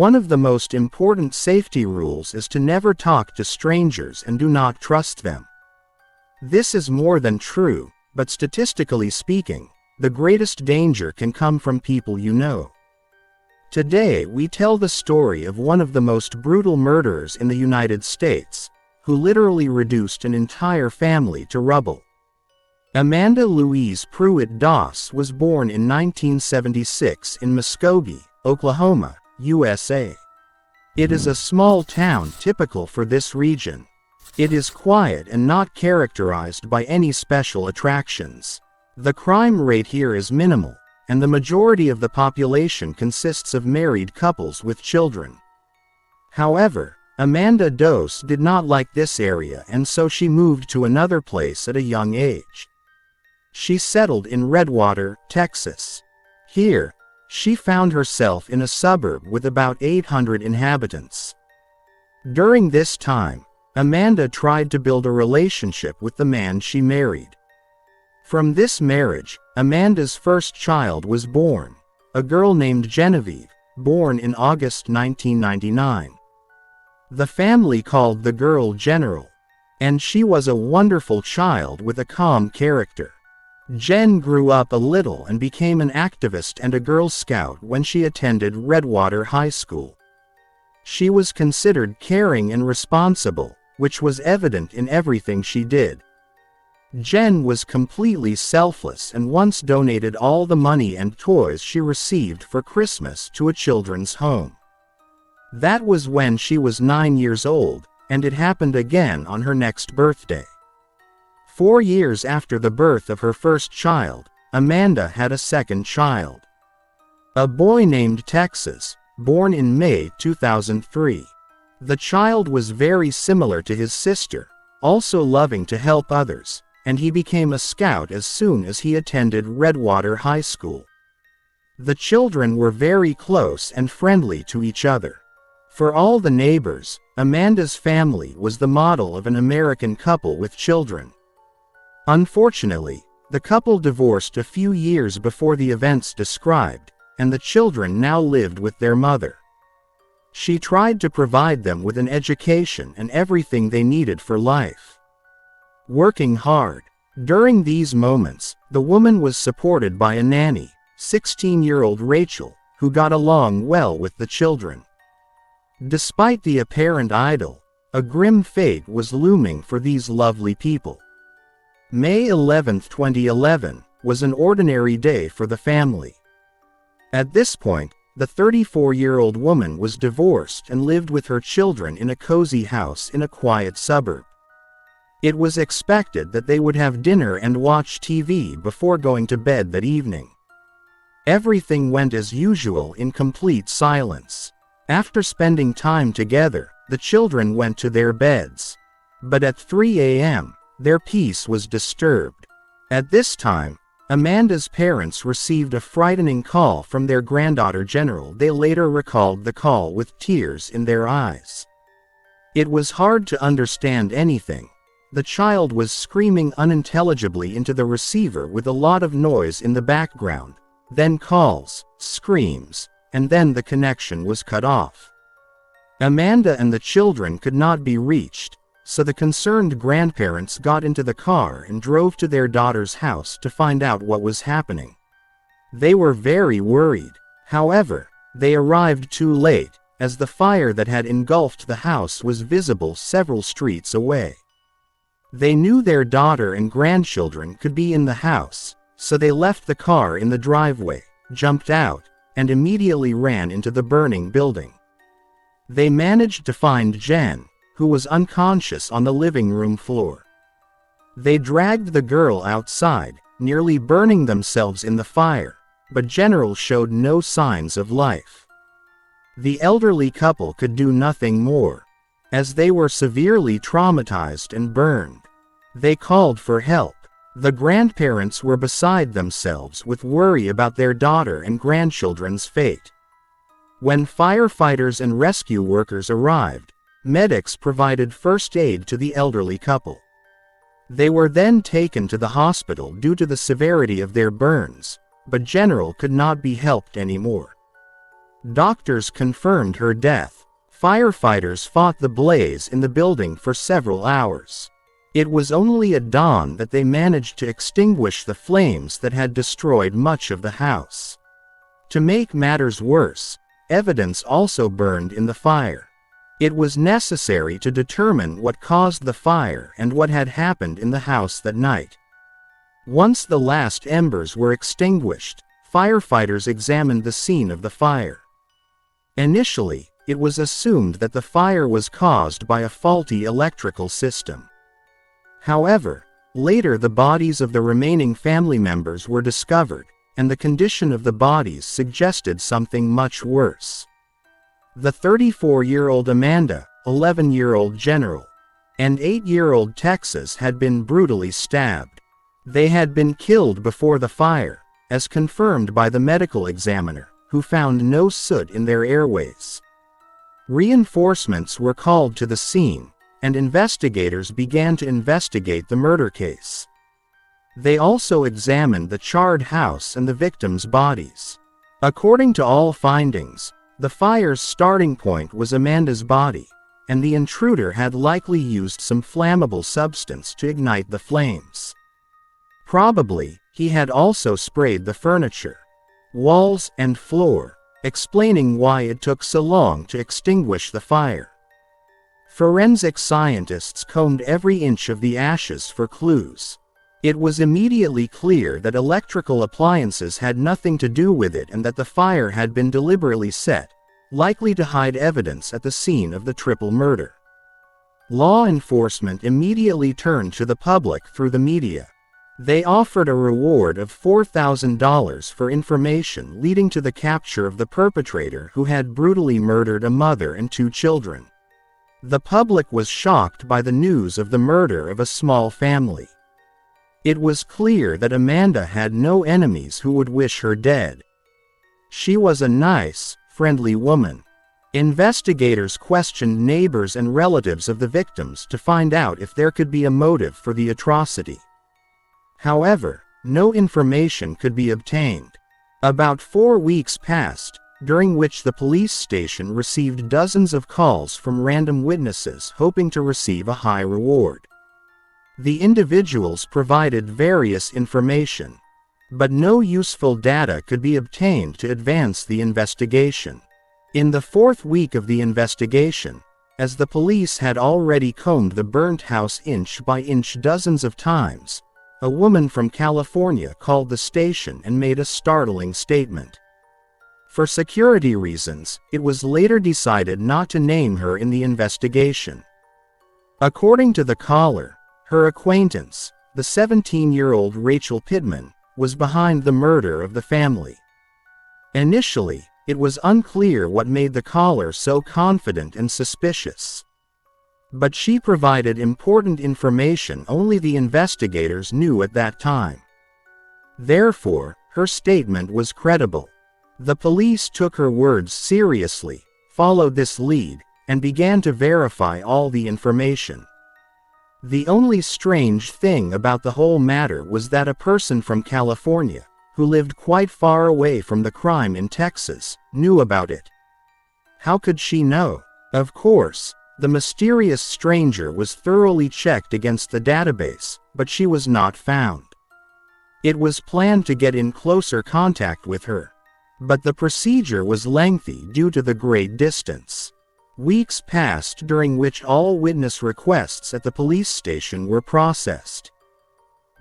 One of the most important safety rules is to never talk to strangers and do not trust them. This is more than true, but statistically speaking, the greatest danger can come from people you know. Today we tell the story of one of the most brutal murderers in the United States, who literally reduced an entire family to rubble. Amanda Louise Pruitt Doss was born in 1976 in Muskogee, Oklahoma, USA. It is a small town typical for this region. It is quiet and not characterized by any special attractions. The crime rate here is minimal, and the majority of the population consists of married couples with children. However, Amanda Doss did not like this area, and so she moved to another place at a young age. She settled in Redwater, Texas. Here, she found herself in a suburb with about 800 inhabitants. During this time, Amanda tried to build a relationship with the man she married. From this marriage, Amanda's first child was born, a girl named Genevieve, born in August 1999. The family called the girl General, and she was a wonderful child with a calm character. Jen grew up a little and became an activist and a Girl Scout when she attended Redwater High School. She was considered caring and responsible, which was evident in everything she did. Jen was completely selfless and once donated all the money and toys she received for Christmas to a children's home. That was when she was 9 years old, and it happened again on her next birthday. 4 years after the birth of her first child, Amanda had a second child, a boy named Texas, born in May 2003. The child was very similar to his sister, also loving to help others, and he became a scout as soon as he attended Redwater High School. The children were very close and friendly to each other. For all the neighbors, Amanda's family was the model of an American couple with children. Unfortunately, the couple divorced a few years before the events described, and the children now lived with their mother. She tried to provide them with an education and everything they needed for life. Working hard. During these moments, the woman was supported by a nanny, 16-year-old Rachel, who got along well with the children. Despite the apparent idyll, a grim fate was looming for these lovely people. May 11, 2011, was an ordinary day for the family. At this point, the 34-year-old woman was divorced and lived with her children in a cozy house in a quiet suburb. It was expected that they would have dinner and watch TV before going to bed that evening. Everything went as usual in complete silence. After spending time together, the children went to their beds. But at 3 a.m., their peace was disturbed. At this time, Amanda's parents received a frightening call from their granddaughter General. They later recalled the call with tears in their eyes. It was hard to understand anything. The child was screaming unintelligibly into the receiver with a lot of noise in the background, then calls, screams, and then the connection was cut off. Amanda and the children could not be reached, so the concerned grandparents got into the car and drove to their daughter's house to find out what was happening. They were very worried. However, they arrived too late, as the fire that had engulfed the house was visible several streets away. They knew their daughter and grandchildren could be in the house, so they left the car in the driveway, jumped out, and immediately ran into the burning building. They managed to find Jen, who was unconscious on the living room floor. They dragged the girl outside, nearly burning themselves in the fire, but General showed no signs of life. The elderly couple could do nothing more, as they were severely traumatized and burned. They called for help. The grandparents were beside themselves with worry about their daughter and grandchildren's fate. When firefighters and rescue workers arrived, medics provided first aid to the elderly couple. They were then taken to the hospital due to the severity of their burns, but General could not be helped anymore. Doctors confirmed her death. Firefighters fought the blaze in the building for several hours. It was only at dawn that they managed to extinguish the flames that had destroyed much of the house. To make matters worse, evidence also burned in the fire. It was necessary to determine what caused the fire and what had happened in the house that night. Once the last embers were extinguished, firefighters examined the scene of the fire. Initially, it was assumed that the fire was caused by a faulty electrical system. However, later the bodies of the remaining family members were discovered, and the condition of the bodies suggested something much worse. The 34-year-old Amanda, 11-year-old General, and 8-year-old Texas had been brutally stabbed. They had been killed before the fire, as confirmed by the medical examiner, who found no soot in their airways. Reinforcements were called to the scene, and investigators began to investigate the murder case. They also examined the charred house and the victims' bodies. According to all findings, the fire's starting point was Amanda's body, and the intruder had likely used some flammable substance to ignite the flames. Probably, he had also sprayed the furniture, walls, and floor, explaining why it took so long to extinguish the fire. Forensic scientists combed every inch of the ashes for clues. It was immediately clear that electrical appliances had nothing to do with it and that the fire had been deliberately set, likely to hide evidence at the scene of the triple murder. Law enforcement immediately turned to the public through the media. They offered a reward of $4,000 for information leading to the capture of the perpetrator who had brutally murdered a mother and 2 children. The public was shocked by the news of the murder of a small family. It was clear that Amanda had no enemies who would wish her dead. She was a nice, friendly woman. Investigators questioned neighbors and relatives of the victims to find out if there could be a motive for the atrocity. However, no information could be obtained. About 4 weeks passed, during which the police station received dozens of calls from random witnesses hoping to receive a high reward. The individuals provided various information, but no useful data could be obtained to advance the investigation. In the 4th week of the investigation, as the police had already combed the burnt house inch by inch dozens of times, a woman from California called the station and made a startling statement. For security reasons, it was later decided not to name her in the investigation. According to the caller, her acquaintance, the 17-year-old Rachel Pittman, was behind the murder of the family. Initially, it was unclear what made the caller so confident and suspicious. But she provided important information only the investigators knew at that time. Therefore, her statement was credible. The police took her words seriously, followed this lead, and began to verify all the information. The only strange thing about the whole matter was that a person from California, who lived quite far away from the crime in Texas, knew about it. How could she know? Of course, the mysterious stranger was thoroughly checked against the database, but she was not found. It was planned to get in closer contact with her, but the procedure was lengthy due to the great distance. Weeks passed during which all witness requests at the police station were processed.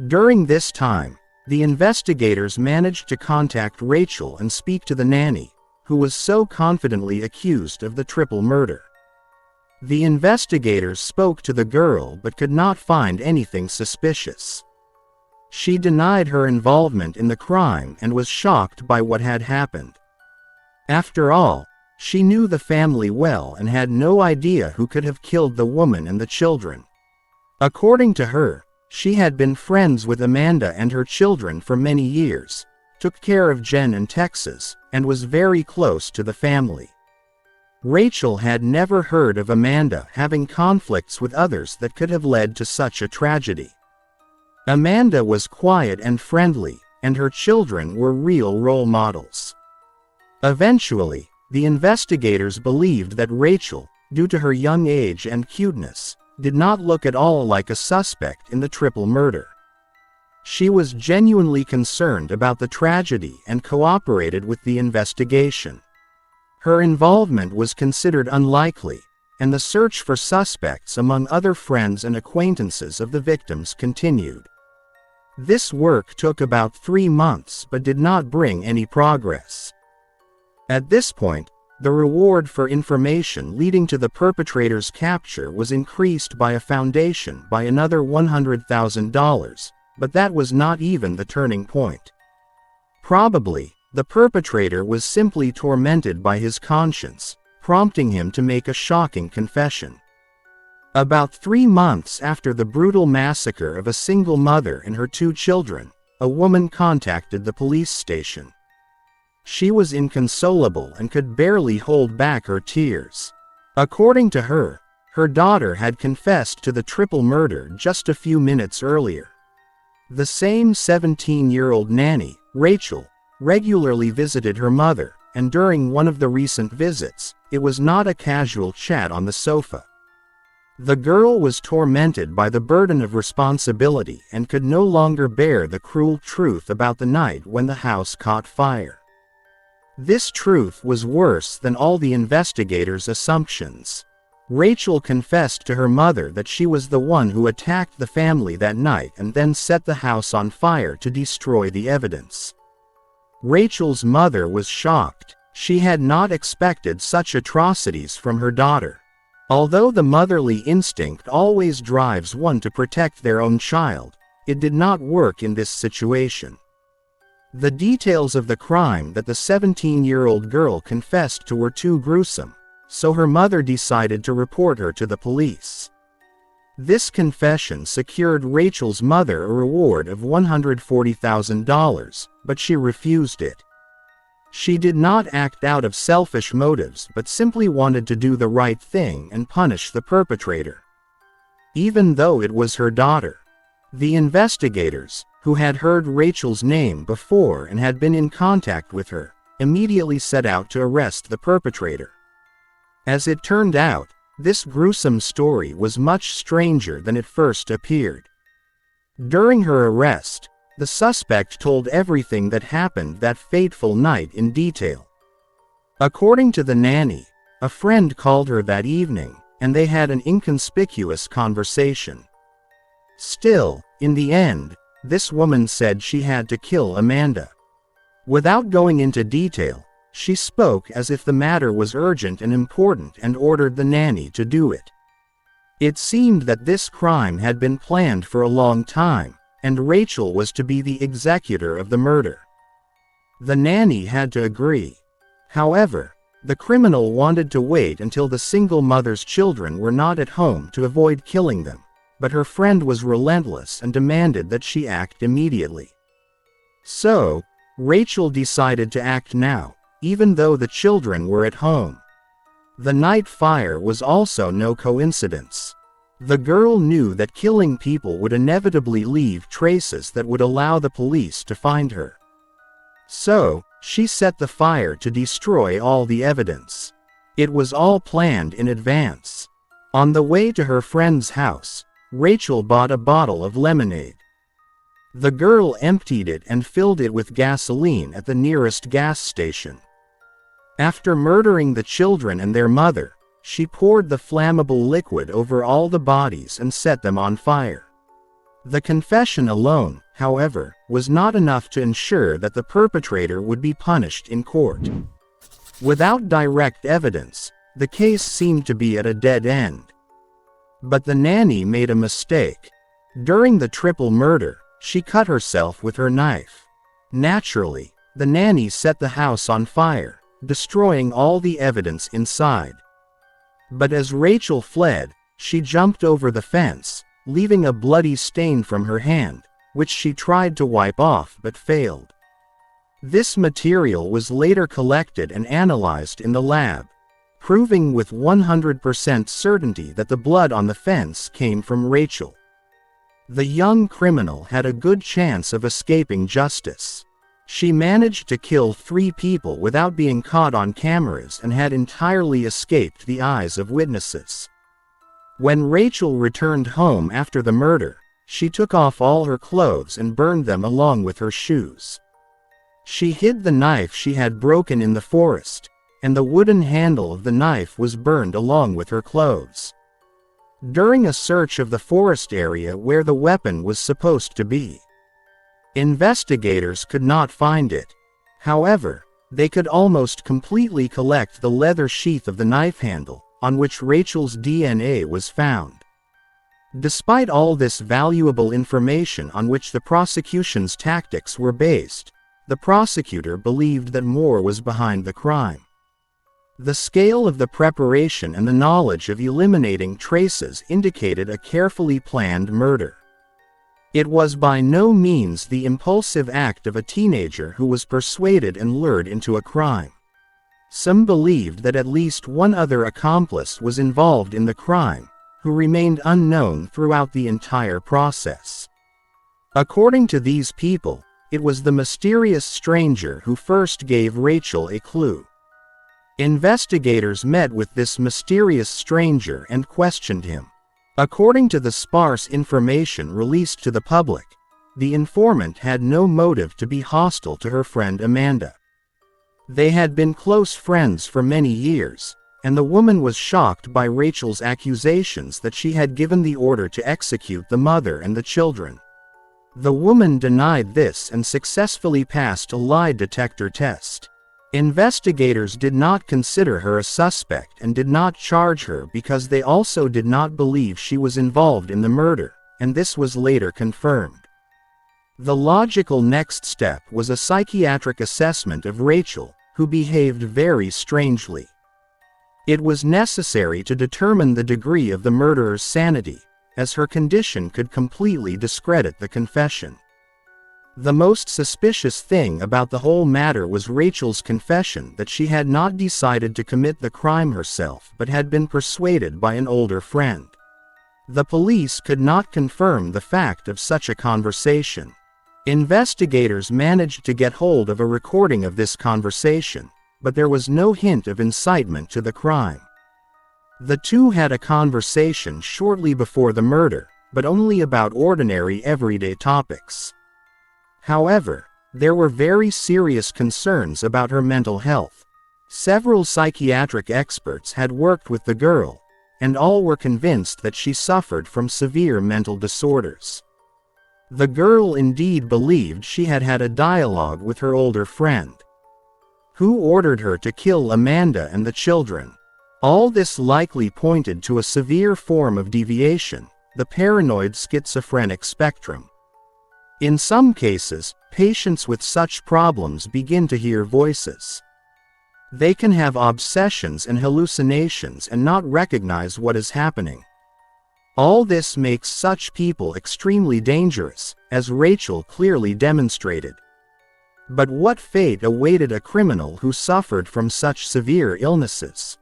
During this time, the investigators managed to contact Rachel and speak to the nanny, who was so confidently accused of the triple murder. The investigators spoke to the girl but could not find anything suspicious. She denied her involvement in the crime and was shocked by what had happened. After all, she knew the family well and had no idea who could have killed the woman and the children. According to her, she had been friends with Amanda and her children for many years, took care of Jen and Texas, and was very close to the family. Rachel had never heard of Amanda having conflicts with others that could have led to such a tragedy. Amanda was quiet and friendly, and her children were real role models. Eventually, The investigators believed that Rachel, due to her young age and cuteness, did not look at all like a suspect in the triple murder. She was genuinely concerned about the tragedy and cooperated with the investigation. Her involvement was considered unlikely, and the search for suspects among other friends and acquaintances of the victims continued. This work took about 3 months but did not bring any progress. At this point, the reward for information leading to the perpetrator's capture was increased by a foundation by another $100,000, but that was not even the turning point. Probably, the perpetrator was simply tormented by his conscience, prompting him to make a shocking confession. About 3 months after the brutal massacre of a single mother and her 2 children, a woman contacted the police station. She was inconsolable and could barely hold back her tears. According to her, her daughter had confessed to the triple murder just a few minutes earlier. The same 17-year-old Nanny, Rachel, regularly visited her mother, and during one of the recent visits, it was not a casual chat on the sofa. The girl was tormented by the burden of responsibility and could no longer bear the cruel truth about the night when the house caught fire. This truth was worse than all the investigators' assumptions. Rachel confessed to her mother that she was the one who attacked the family that night and then set the house on fire to destroy the evidence. Rachel's mother was shocked. She had not expected such atrocities from her daughter. Although the motherly instinct always drives one to protect their own child, it did not work in this situation. The details of the crime that the 17-year-old girl confessed to were too gruesome, so her mother decided to report her to the police. This confession secured Rachel's mother a reward of $140,000, but she refused it. She did not act out of selfish motives but simply wanted to do the right thing and punish the perpetrator. Even though it was her daughter. The investigators, who had heard Rachel's name before and had been in contact with her, immediately set out to arrest the perpetrator. As it turned out, this gruesome story was much stranger than it first appeared. During her arrest, the suspect told everything that happened that fateful night in detail. According to the nanny, a friend called her that evening, and they had an inconspicuous conversation. Still, in the end, this woman said she had to kill Amanda. Without going into detail, she spoke as if the matter was urgent and important and ordered the nanny to do it. It seemed that this crime had been planned for a long time, and Rachel was to be the executor of the murder. The nanny had to agree. However, the criminal wanted to wait until the single mother's children were not at home to avoid killing them, but her friend was relentless and demanded that she act immediately. So, Rachel decided to act now, even though the children were at home. The night fire was also no coincidence. The girl knew that killing people would inevitably leave traces that would allow the police to find her. So, she set the fire to destroy all the evidence. It was all planned in advance. On the way to her friend's house, Rachel bought a bottle of lemonade. The girl emptied it and filled it with gasoline at the nearest gas station. After murdering the children and their mother, she poured the flammable liquid over all the bodies and set them on fire. The confession alone, however, was not enough to ensure that the perpetrator would be punished in court. Without direct evidence, the case seemed to be at a dead end. But the nanny made a mistake. During the triple murder, she cut herself with her knife. Naturally, the nanny set the house on fire, destroying all the evidence inside. But as Rachel fled, she jumped over the fence, leaving a bloody stain from her hand, which she tried to wipe off but failed. This material was later collected and analyzed in the lab, proving with 100% certainty that the blood on the fence came from Rachel. The young criminal had a good chance of escaping justice. She managed to kill 3 people without being caught on cameras and had entirely escaped the eyes of witnesses. When Rachel returned home after the murder, she took off all her clothes and burned them along with her shoes. She hid the knife she had broken in the forest, and the wooden handle of the knife was burned along with her clothes. During a search of the forest area where the weapon was supposed to be, investigators could not find it. However, they could almost completely collect the leather sheath of the knife handle, on which Rachel's DNA was found. Despite all this valuable information on which the prosecution's tactics were based, the prosecutor believed that more was behind the crime. The scale of the preparation and the knowledge of eliminating traces indicated a carefully planned murder. It was by no means the impulsive act of a teenager who was persuaded and lured into a crime. Some believed that at least one other accomplice was involved in the crime, who remained unknown throughout the entire process. According to these people, it was the mysterious stranger who first gave Rachel a clue. Investigators met with this mysterious stranger and questioned him. According to the sparse information released to the public, the informant had no motive to be hostile to her friend Amanda. They had been close friends for many years, and the woman was shocked by Rachel's accusations that she had given the order to execute the mother and the children. The woman denied this and successfully passed a lie detector test. Investigators did not consider her a suspect and did not charge her because they also did not believe she was involved in the murder, and this was later confirmed. The logical next step was a psychiatric assessment of Rachel, who behaved very strangely. It was necessary to determine the degree of the murderer's sanity, as her condition could completely discredit the confession. The most suspicious thing about the whole matter was Rachel's confession that she had not decided to commit the crime herself but had been persuaded by an older friend. The police could not confirm the fact of such a conversation. Investigators managed to get hold of a recording of this conversation, but there was no hint of incitement to the crime. The two had a conversation shortly before the murder, but only about ordinary everyday topics. However, there were very serious concerns about her mental health. Several psychiatric experts had worked with the girl, and all were convinced that she suffered from severe mental disorders. The girl indeed believed she had had a dialogue with her older friend, who ordered her to kill Amanda and the children. All this likely pointed to a severe form of deviation, the paranoid schizophrenic spectrum. In some cases, patients with such problems begin to hear voices. They can have obsessions and hallucinations and not recognize what is happening. All this makes such people extremely dangerous, as Rachel clearly demonstrated. But what fate awaited a criminal who suffered from such severe illnesses?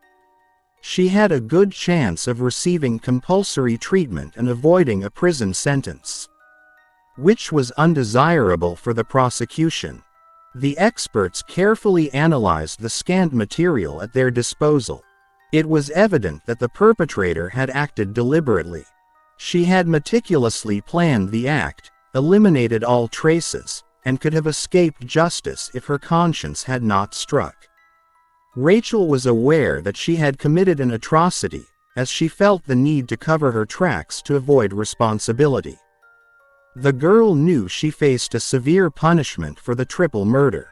She had a good chance of receiving compulsory treatment and avoiding a prison sentence, which was undesirable for the prosecution. The experts carefully analyzed the scanned material at their disposal. It was evident that the perpetrator had acted deliberately. She had meticulously planned the act, eliminated all traces, and could have escaped justice if her conscience had not struck. Rachel was aware that she had committed an atrocity, as she felt the need to cover her tracks to avoid responsibility. The girl knew she faced a severe punishment for the triple murder.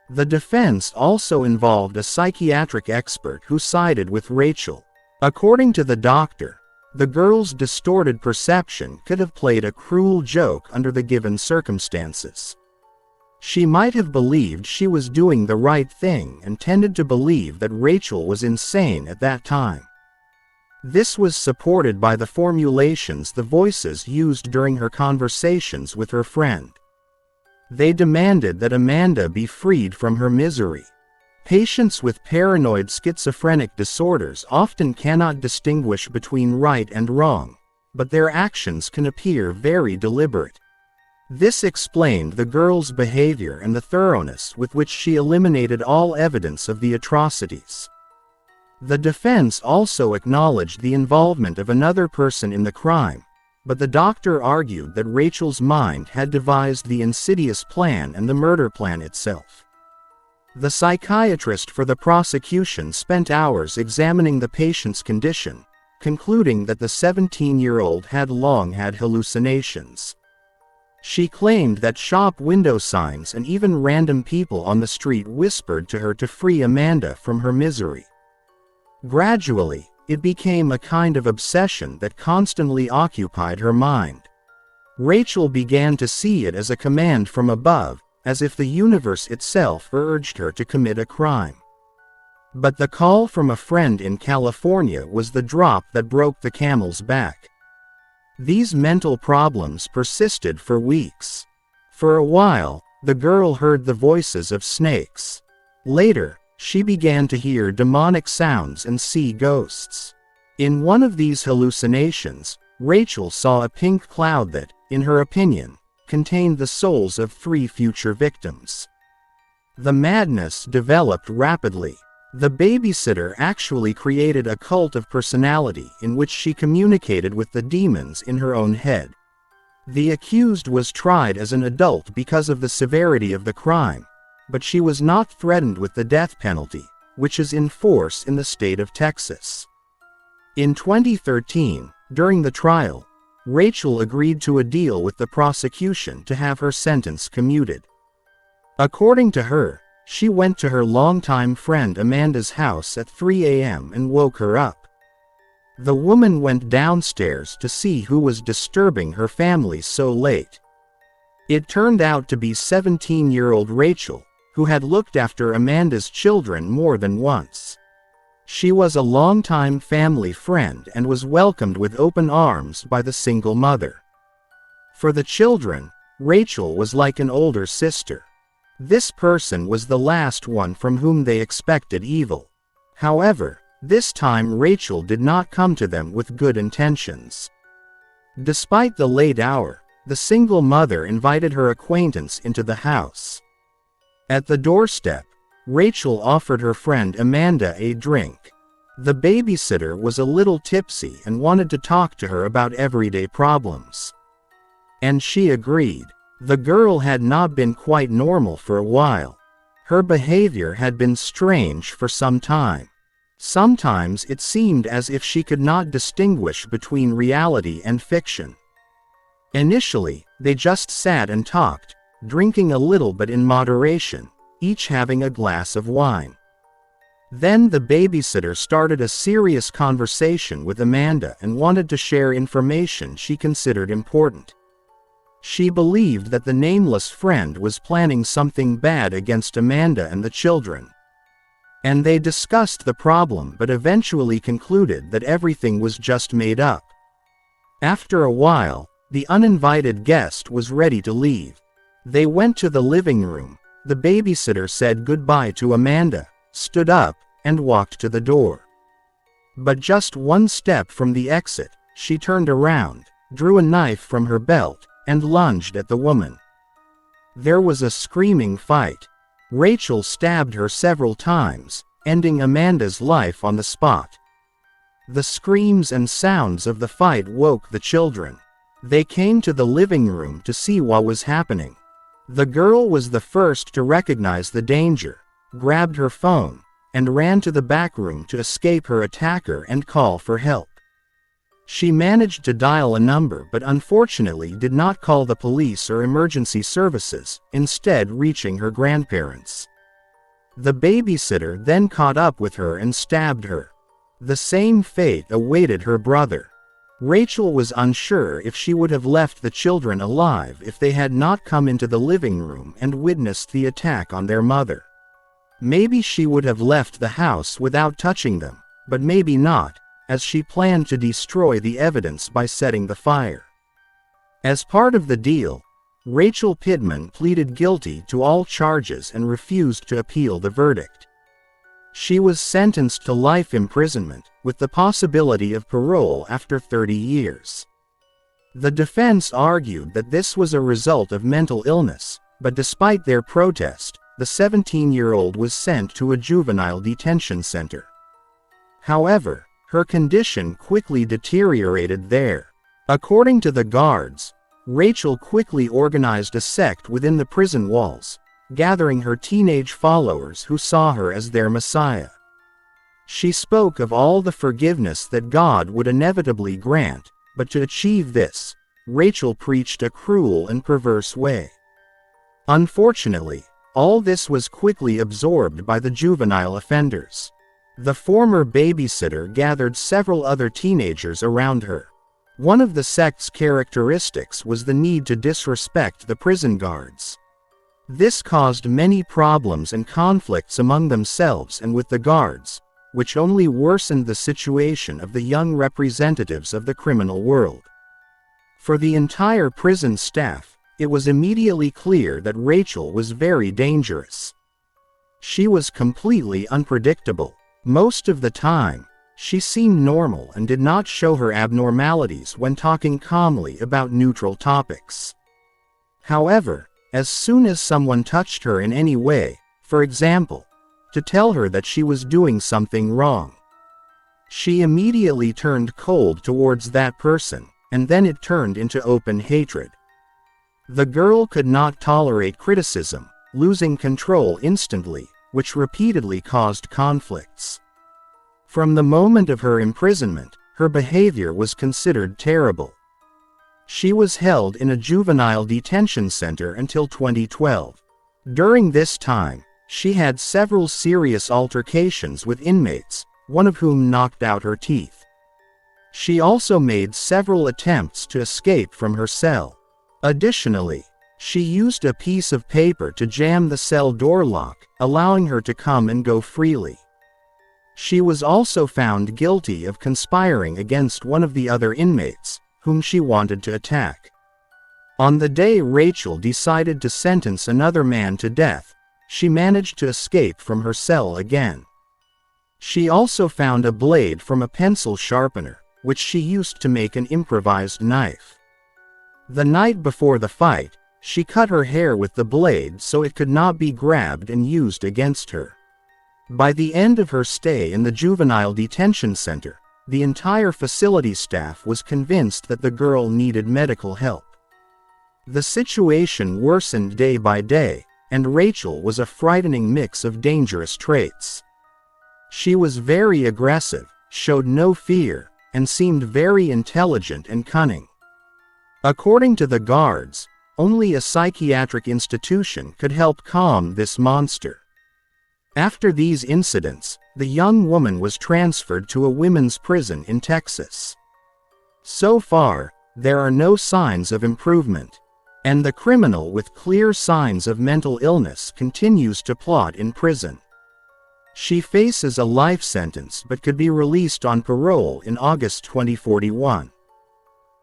The defense also involved a psychiatric expert who sided with Rachel. According to the doctor, the girl's distorted perception could have played a cruel joke under the given circumstances. She might have believed she was doing the right thing and tended to believe that Rachel was insane at that time. This was supported by the formulations the voices used during her conversations with her friend. They demanded that Amanda be freed from her misery. Patients with paranoid schizophrenic disorders often cannot distinguish between right and wrong, but their actions can appear very deliberate. This explained the girl's behavior and the thoroughness with which she eliminated all evidence of the atrocities. The defense also acknowledged the involvement of another person in the crime, but the doctor argued that Rachel's mind had devised the insidious plan and the murder plan itself. The psychiatrist for the prosecution spent hours examining the patient's condition, concluding that the 17-year-old had long had hallucinations. She claimed that shop window signs and even random people on the street whispered to her to free Amanda from her misery. Gradually, it became a kind of obsession that constantly occupied her mind. Rachel began to see it as a command from above, as if the universe itself urged her to commit a crime. But the call from a friend in California was the drop that broke the camel's back. These mental problems persisted for weeks. For a while, the girl heard the voices of snakes. Later, she began to hear demonic sounds and see ghosts. In one of these hallucinations, Rachel saw a pink cloud that, in her opinion, contained the souls of 3 future victims. The madness developed rapidly. The babysitter actually created a cult of personality in which she communicated with the demons in her own head. The accused was tried as an adult because of the severity of the crime, but she was not threatened with the death penalty, which is in force in the state of Texas. In 2013, during the trial, Rachel agreed to a deal with the prosecution to have her sentence commuted. According to her, she went to her longtime friend Amanda's house at 3 a.m. and woke her up. The woman went downstairs to see who was disturbing her family so late. It turned out to be 17-year-old Rachel, who had looked after Amanda's children more than once. She was a longtime family friend and was welcomed with open arms by the single mother. For the children, Rachel was like an older sister. This person was the last one from whom they expected evil. However, this time Rachel did not come to them with good intentions. Despite the late hour, the single mother invited her acquaintance into the house. At the doorstep, Rachel offered her friend Amanda a drink. The babysitter was a little tipsy and wanted to talk to her about everyday problems. And she agreed. The girl had not been quite normal for a while. Her behavior had been strange for some time. Sometimes it seemed as if she could not distinguish between reality and fiction. Initially, they just sat and talked, drinking a little but in moderation, each having a glass of wine. Then the babysitter started a serious conversation with Amanda and wanted to share information she considered important. She believed that the nameless friend was planning something bad against Amanda and the children. And they discussed the problem but eventually concluded that everything was just made up. After a while, the uninvited guest was ready to leave. They went to the living room. The babysitter said goodbye to Amanda, stood up, and walked to the door. But just one step from the exit, she turned around, drew a knife from her belt, and lunged at the woman. There was a screaming fight. Rachel stabbed her several times, ending Amanda's life on the spot. The screams and sounds of the fight woke the children. They came to the living room to see what was happening. The girl was the first to recognize the danger, grabbed her phone, and ran to the back room to escape her attacker and call for help. She managed to dial a number but unfortunately did not call the police or emergency services, instead reaching her grandparents. The babysitter then caught up with her and stabbed her. The same fate awaited her brother. Rachel was unsure if she would have left the children alive if they had not come into the living room and witnessed the attack on their mother. Maybe she would have left the house without touching them, but maybe not, as she planned to destroy the evidence by setting the fire. As part of the deal, Rachel Pittman pleaded guilty to all charges and refused to appeal the verdict. She was sentenced to life imprisonment, with the possibility of parole after 30 years. The defense argued that this was a result of mental illness, but despite their protest, the 17-year-old was sent to a juvenile detention center. However, her condition quickly deteriorated there. According to the guards, Rachel quickly organized a sect within the prison walls, gathering her teenage followers who saw her as their Messiah. She spoke of all the forgiveness that God would inevitably grant, but to achieve this, Rachel preached a cruel and perverse way. Unfortunately, all this was quickly absorbed by the juvenile offenders. The former babysitter gathered several other teenagers around her. One of the sect's characteristics was the need to disrespect the prison guards. This caused many problems and conflicts among themselves and with the guards, which only worsened the situation of the young representatives of the criminal world. For the entire prison staff, it was immediately clear that Rachel was very dangerous. She was completely unpredictable. Most of the time, she seemed normal and did not show her abnormalities when talking calmly about neutral topics. However, as soon as someone touched her in any way, for example, to tell her that she was doing something wrong, she immediately turned cold towards that person, and then it turned into open hatred. The girl could not tolerate criticism, losing control instantly, which repeatedly caused conflicts. From the moment of her imprisonment, her behavior was considered terrible. She was held in a juvenile detention center until 2012. During this time, she had several serious altercations with inmates, one of whom knocked out her teeth. She also made several attempts to escape from her cell. Additionally, she used a piece of paper to jam the cell door lock, allowing her to come and go freely. She was also found guilty of conspiring against one of the other inmates, whom she wanted to attack. On the day Rachel decided to sentence another man to death, she managed to escape from her cell again. She also found a blade from a pencil sharpener, which she used to make an improvised knife. The night before the fight, she cut her hair with the blade so it could not be grabbed and used against her. By the end of her stay in the juvenile detention center, the entire facility staff was convinced that the girl needed medical help. The situation worsened day by day, and Rachel was a frightening mix of dangerous traits. She was very aggressive, showed no fear, and seemed very intelligent and cunning. According to the guards, only a psychiatric institution could help calm this monster. After these incidents, the young woman was transferred to a women's prison in Texas. So far, there are no signs of improvement, and the criminal with clear signs of mental illness continues to plot in prison. She faces a life sentence but could be released on parole in August 2041.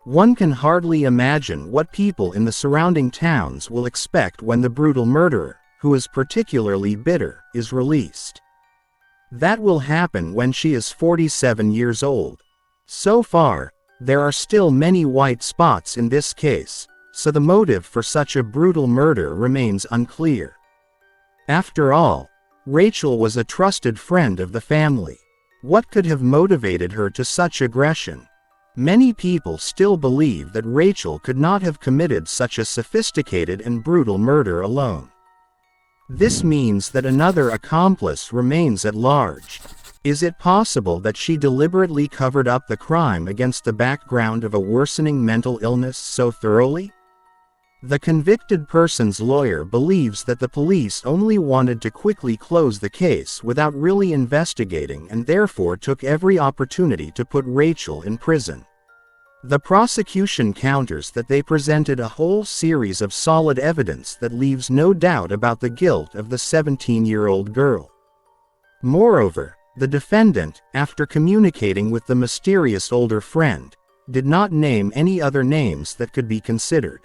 One can hardly imagine what people in the surrounding towns will expect when the brutal murderer, who is particularly bitter, is released. That will happen when she is 47 years old. So far, there are still many white spots in this case, so the motive for such a brutal murder remains unclear. After all, Rachel was a trusted friend of the family. What could have motivated her to such aggression? Many people still believe that Rachel could not have committed such a sophisticated and brutal murder alone. This means that another accomplice remains at large. Is it possible that she deliberately covered up the crime against the background of a worsening mental illness so thoroughly? The convicted person's lawyer believes that the police only wanted to quickly close the case without really investigating and therefore took every opportunity to put Rachel in prison. The prosecution counters that they presented a whole series of solid evidence that leaves no doubt about the guilt of the 17-year-old girl. Moreover, the defendant, after communicating with the mysterious older friend, did not name any other names that could be considered.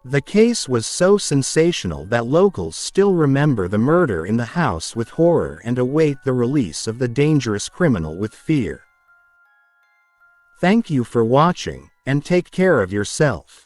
The case was so sensational that locals still remember the murder in the house with horror and await the release of the dangerous criminal with fear. Thank you for watching. and take care of yourself.